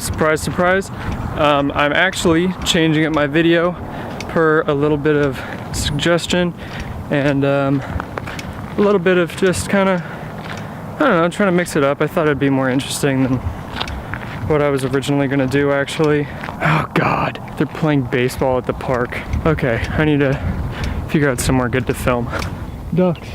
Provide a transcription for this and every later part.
Surprise, surprise. I'm actually changing up my video per a little bit of suggestion and a little bit of just kind of, I don't know, trying to mix it up. I thought it'd be more interesting than what I was originally gonna do, actually. Oh God, they're playing baseball at the park. Okay, I need to figure out somewhere good to film. Ducks.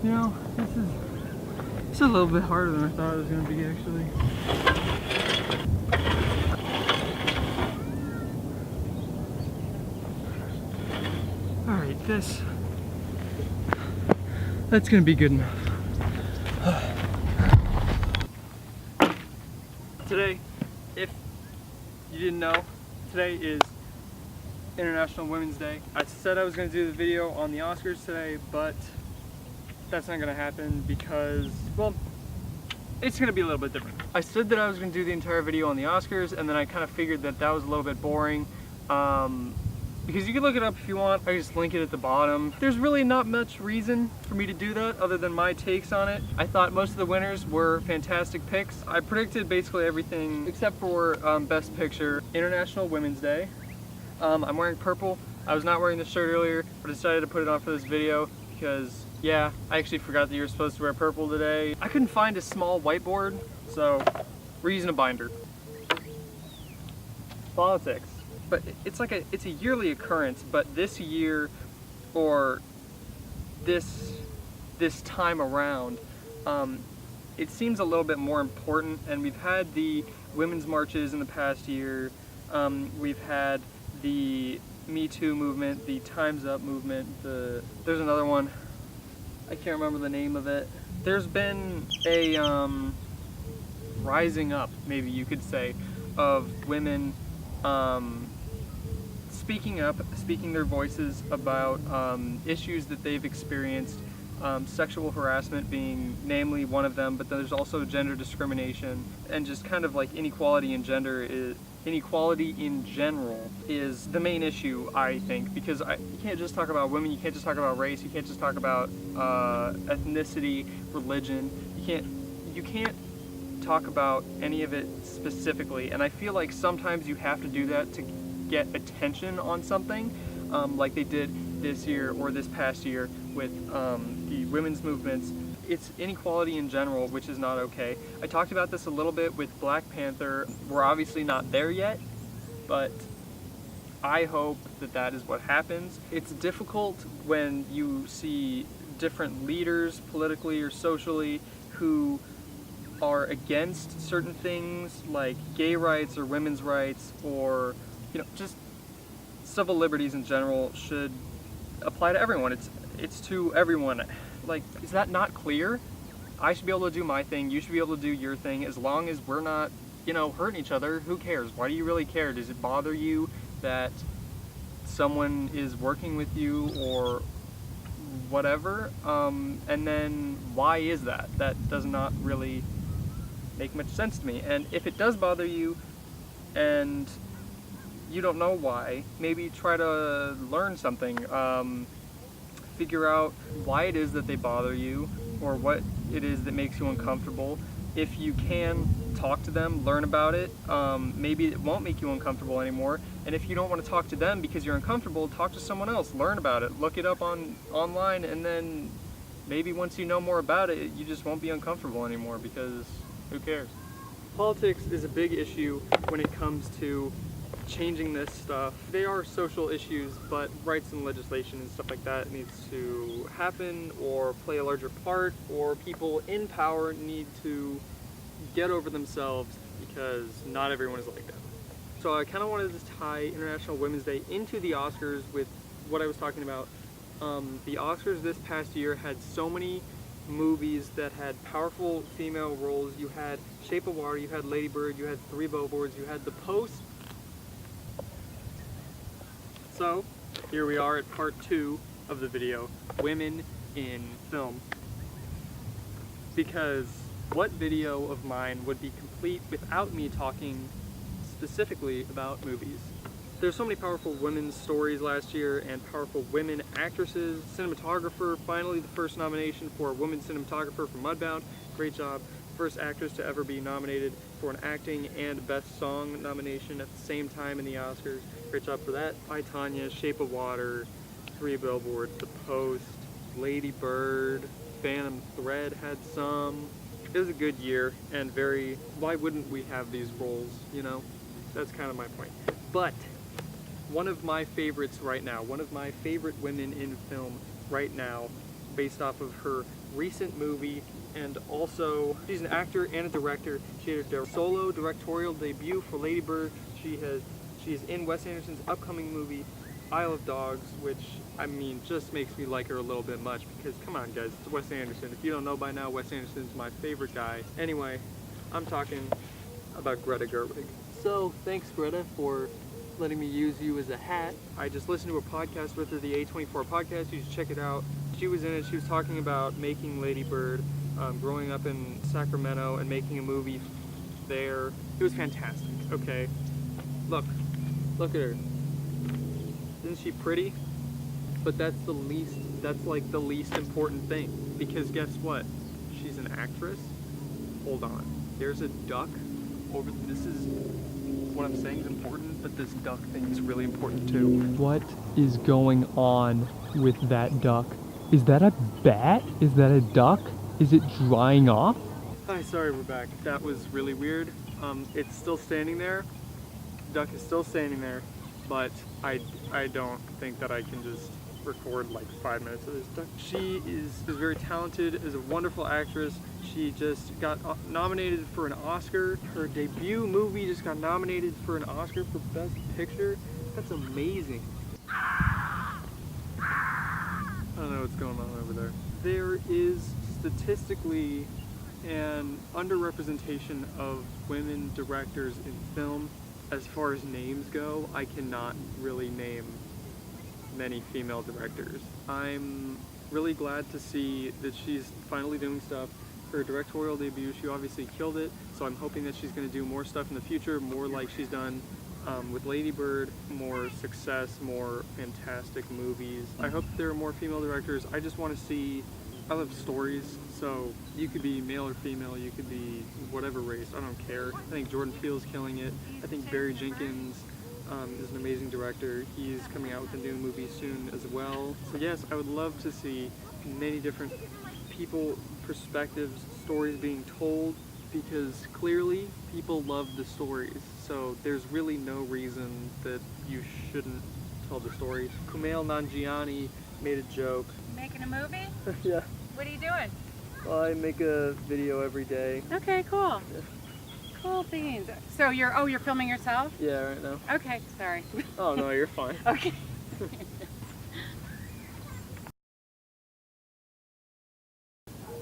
You know, this is a little bit harder than I thought it was going to be, actually. Alright, that's going to be good enough. Today, if you didn't know, today is International Women's Day. I said I was going to do the video on the Oscars today, but that's not gonna happen because, well, it's gonna be a little bit different. I said that I was gonna do the entire video on the Oscars, and then I kind of figured that that was a little bit boring, because you can look it up if you want. I just link it at the bottom. There's really not much reason for me to do that other than my takes on it. I thought most of the winners were fantastic picks. I predicted basically everything except for Best Picture. International Women's Day. I'm wearing purple. I was not wearing this shirt earlier, but I decided to put it on for this video because, yeah, I actually forgot that you were supposed to wear purple today. I couldn't find a small whiteboard, so we're using a binder. Politics. But it's a yearly occurrence, but this year, or this time around, it seems a little bit more important, and we've had the women's marches in the past year. We've had the Me Too movement, the Time's Up movement, there's another one. I can't remember the name of it. There's been a rising up, maybe you could say, of women speaking up, speaking their voices about issues that they've experienced, sexual harassment being namely one of them, but there's also gender discrimination, and just kind of like inequality in gender inequality in general is the main issue, I think, because you can't just talk about women, you can't just talk about race, you can't just talk about ethnicity, religion, you can't talk about any of it specifically, and I feel like sometimes you have to do that to get attention on something, like they did this year or this past year with the women's movements. It's inequality in general, which is not okay. I talked about this a little bit with Black Panther. We're obviously not there yet, but I hope that that is what happens. It's difficult when you see different leaders, politically or socially, who are against certain things like gay rights or women's rights, or, you know, just civil liberties in general should apply to everyone. It's to everyone. Like, is that not clear? I should be able to do my thing, you should be able to do your thing, as long as we're not, you know, hurting each other. Who cares? Why do you really care? Does it bother you that someone is working with you or whatever? And then why is that? That does not really make much sense to me. And if it does bother you and you don't know why, maybe try to learn something. Figure out why it is that they bother you, or what it is that makes you uncomfortable. If you can, talk to them, learn about it. Maybe it won't make you uncomfortable anymore. And if you don't want to talk to them because you're uncomfortable, talk to someone else, learn about it, look it up online, and then maybe once you know more about it, you just won't be uncomfortable anymore, because who cares? Politics is a big issue when it comes to changing this stuff. They are social issues, but rights and legislation and stuff like that needs to happen or play a larger part, or people in power need to get over themselves, because not everyone is like that. So I kind of wanted to tie International Women's Day into the Oscars with what I was talking about. The Oscars this past year had so many movies that had powerful female roles. You had Shape of Water, you had Lady Bird, you had Three Billboards, you had The Post. So Here we are at part 2 of the video, women in film. Because what video of mine would be complete without me talking specifically about movies? There's so many powerful women's stories last year and powerful women actresses. Cinematographer, finally the first nomination for a woman cinematographer for Mudbound. Great job. First actress to ever be nominated for an acting and best song nomination at the same time in the Oscars. Great job for that. I, Tonya, Shape of Water, 3 Billboards, The Post, Lady Bird, Phantom Thread had some. It was a good year and why wouldn't we have these roles, you know? That's kind of my point. But one of my favorites right now, one of my favorite women in film right now, based off of her recent movie, and also she's an actor and a director. She had her solo directorial debut for Lady Bird. She's in Wes Anderson's upcoming movie Isle of Dogs, which, I mean, just makes me like her a little bit much because, come on guys, it's Wes Anderson. If you don't know by now, Wes Anderson's my favorite guy. Anyway, I'm talking about Greta Gerwig. So, thanks Greta for letting me use you as a hat. I just listened to a podcast with her, the A24 podcast. You should check it out. She was in it. She was talking about making Lady Bird, growing up in Sacramento and making a movie there. It was fantastic, okay? Look at her. Isn't she pretty? But that's like the least important thing. Because guess what? She's an actress. Hold on. There's a duck over, this is, what I'm saying is important, but this duck thing is really important too. What is going on with that duck? Is that a bat? Is that a duck? Is it drying off? Hi, sorry, we're back. That was really weird. It's still standing there. The duck is still standing there, but I don't think that I can just record like 5 minutes of this duck. She is very talented, is a wonderful actress. She just got nominated for an Oscar. Her debut movie just got nominated for an Oscar for Best Picture. That's amazing. I don't know what's going on over there. There is statistically an underrepresentation of women directors in film. As far as names go, I cannot really name many female directors. I'm really glad to see that she's finally doing stuff. Her directorial debut, she obviously killed it, so I'm hoping that she's going to do more stuff in the future, more like she's done with Lady Bird, more success, more fantastic movies. I hope there are more female directors. I just want to see, I love stories, so you could be male or female, you could be whatever race, I don't care. I think Jordan Peele's killing it. I think Barry Jenkins is an amazing director. He's coming out with a new movie soon as well. So yes, I would love to see many different people, perspectives, stories being told, because clearly people love the stories. So there's really no reason that you shouldn't tell the story. Kumail Nanjiani made a joke. Making a movie? Yeah. What are you doing? Well, I make a video every day. Okay, cool. Yeah. Cool beans. So you're filming yourself? Yeah, right now. Okay, sorry. Oh no, you're fine. Okay.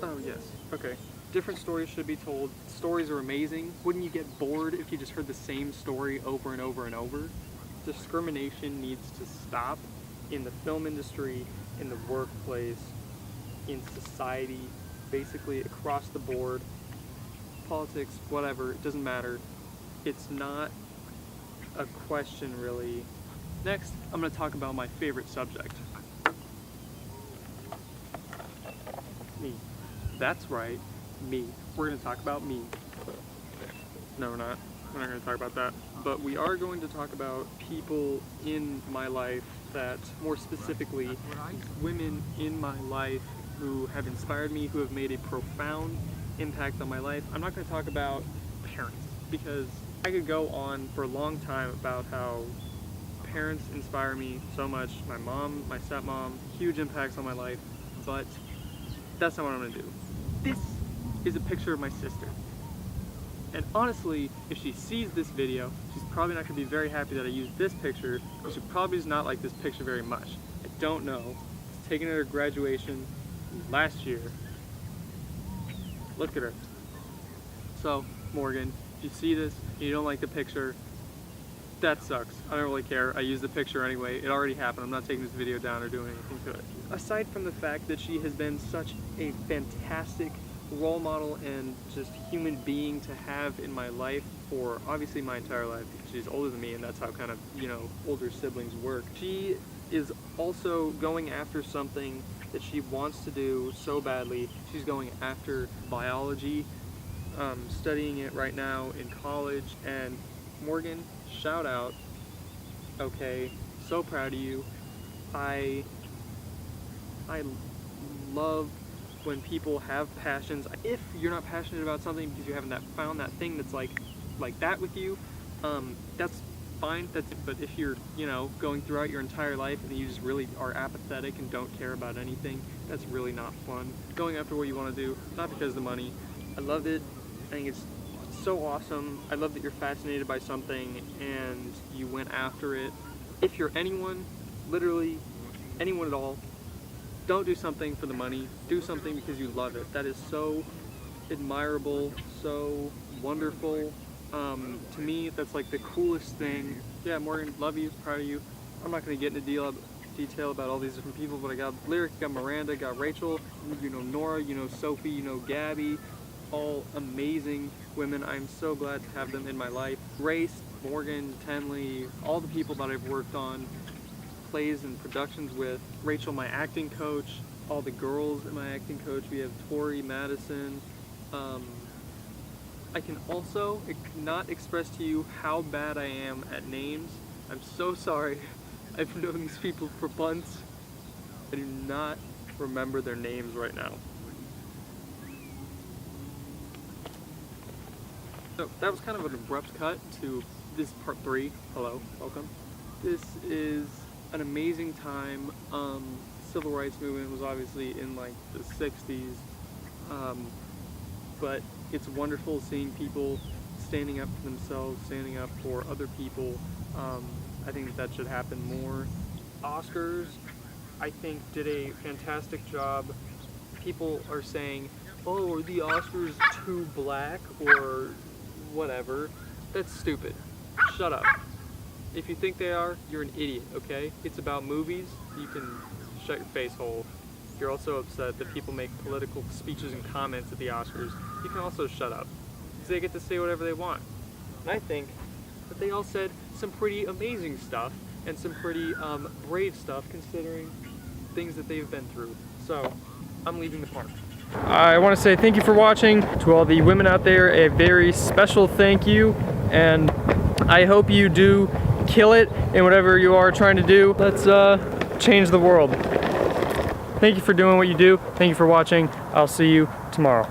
Oh yes, okay. Different stories should be told. Stories are amazing. Wouldn't you get bored if you just heard the same story over and over and over? Discrimination needs to stop in the film industry, in the workplace, in society, basically across the board. Politics, whatever, it doesn't matter. It's not a question really. Next, I'm going to talk about my favorite subject. Me. That's right, me. We're going to talk about me. No, we're not. We're not going to talk about that. But we are going to talk about people in my life that, more specifically, women in my life who have inspired me, who have made a profound impact on my life. I'm not going to talk about parents, because I could go on for a long time about how parents inspire me so much. My mom, my stepmom, huge impacts on my life, but that's not what I'm going to do. This is a picture of my sister. And honestly, if she sees this video, she's probably not going to be very happy that I used this picture, and she probably does not like this picture very much. I don't know. It's taken her graduation last year. Look at her. So, Morgan, if you see this and you don't like the picture, that sucks. I don't really care. I used the picture anyway. It already happened. I'm not taking this video down or doing anything to it. Aside from the fact that she has been such a fantastic role model and just human being to have in my life for obviously my entire life, because she's older than me and that's how kind of, you know, older siblings work. She is also going after something that she wants to do so badly. She's going after biology, studying it right now in college. And Morgan, shout out. Okay, so proud of you. I love when people have passions. If you're not passionate about something because you haven't found that thing that's like that with you, that's fine. But if you're, you know, going throughout your entire life and you just really are apathetic and don't care about anything, that's really not fun. Going after what you want to do, not because of the money. I love it. I think it's so awesome. I love that you're fascinated by something and you went after it. If you're anyone, literally anyone at all, don't do something for the money. Do something because you love it. That is so admirable, so wonderful. To me, that's like the coolest thing. Yeah, Morgan, love you, proud of you. I'm not going to get into detail about all these different people, but I got Lyric, got Miranda, got Rachel, you know Nora, you know Sophie, you know Gabby, all amazing women. I'm so glad to have them in my life. Grace, Morgan, Tenley, all the people that I've worked on plays and productions with. Rachel, my acting coach, all the girls in my acting coach. We have Tori, Madison. I can also not express to you how bad I am at names. I'm so sorry. I've known these people for months. I do not remember their names right now. So that was kind of an abrupt cut to this part 3. Hello, welcome. This is an amazing time. Civil rights movement was obviously in like the 60s, but it's wonderful seeing people standing up for themselves, standing up for other people. I think that should happen more. Oscars, I think, did a fantastic job. People are saying, oh, are the Oscars too black or whatever? That's stupid. Shut up. If you think they are, you're an idiot, okay? It's about movies. You can shut your face hole. If you're also upset that people make political speeches and comments at the Oscars, you can also shut up. Because they get to say whatever they want. And I think that they all said some pretty amazing stuff and some pretty brave stuff considering things that they've been through. So, I'm leaving the park. I want to say thank you for watching. To all the women out there, a very special thank you. And I hope you do kill it in whatever you are trying to do. Let's change the world. Thank you for doing what you do. Thank you for watching. I'll see you tomorrow.